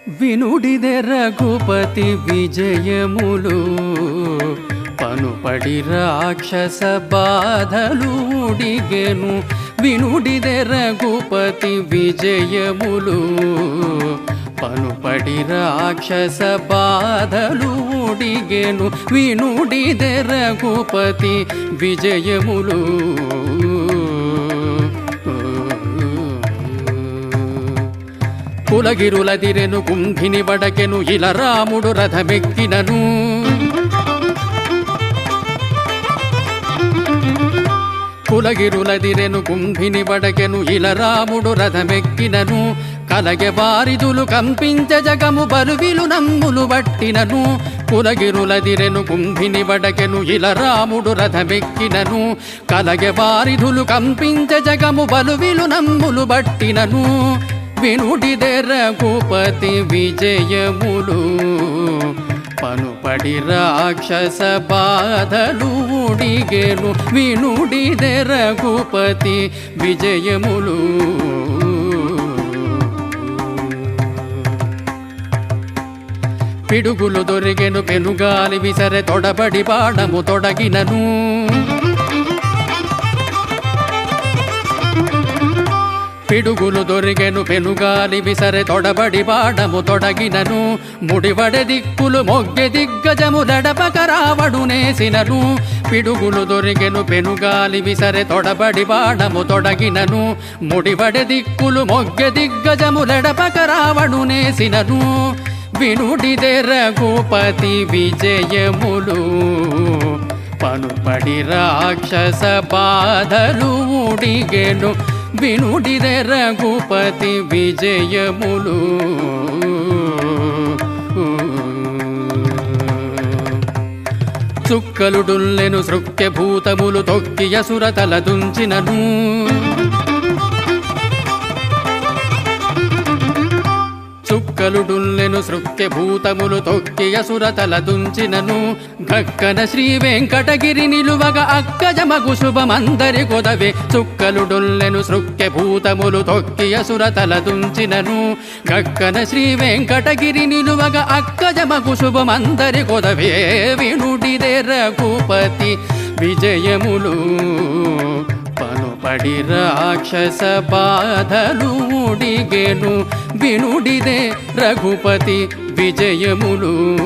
వినుడిదే రఘుపతి విజయములు పనుపడి రాక్షస బాధలుడిగెను. వినుడిదే రఘుపతి విజయములు పనుపడి రాక్షస బాధలుడిగెను. వినుడిదే రఘుపతి విజయములు కులగిరులదిరెను కుంభిని బడకెను ఇలా రాముడు రథమెక్కినను. కులగిరులదిరెను కుంభిని బడకెను ఇలా రాముడు రథమెక్కినను. కలగె వారిదులు కంపించ జగము బలువిలు నమ్ములు బట్టినను. కులగిరులదిరెను కుంభిని బడకెను ఇలా రాముడు రథమెక్కినను. కలగె వారిదులు కంపించ జగము బలువిలు నమ్ములు బట్టినను. వినుడిదే రఘుపతి విజయములు పనుపడి రాక్షస బాధలుడిగెను. వినుడిదే రఘుపతి విజయములు పిడుగులు దొరిగెను పెనుగాలి విసరె తొడబడి బాణము తొడగినను. పిడుగులు దొరిగెను పెనుగాలి విసరె తొడబడి బాణము తొడగినను. ముడివడె దిక్కులు మొగ్గె దిగ్గజము లడపక రావడు నేసినను. పిడుగులు దొరిగెను పెనుగాలి విసరె తొడబడి బాణము తొడగినను. ముడివడె దిక్కులు మొగ్గె దిగ్గజము లడపక రావడు నేసినను. వినుడిదే రఘుపతి విజయములు పనుపడి రాక్షస బాధలుడిగెను. వినుడిదే రఘుపతి విజయములు చుక్కలుడుల్లెను సృక్య భూతములు తొక్కి అసురతల దుంచినను. చుక్కలుడుల్లెను సృక్య భూతములు తొక్కి అసురతల దుంచినను. గక్కన శ్రీ వెంకటగిరి నిలువగ అక్కజమగు శుభమందరి కొదవే. చుక్కలుడుల్లెను సృక్య భూతములు తొక్కి అసురతల దుంచినను. గక్కన శ్రీ వెంకటగిరి నిలువగ అక్కజమగు శుభమందరి కొదవే. వినుడిదే రఘుపతి విజయములు పనుపడి రాక్షస బాధలుడిగెను. వినుడిదే రఘుపతి విజయములు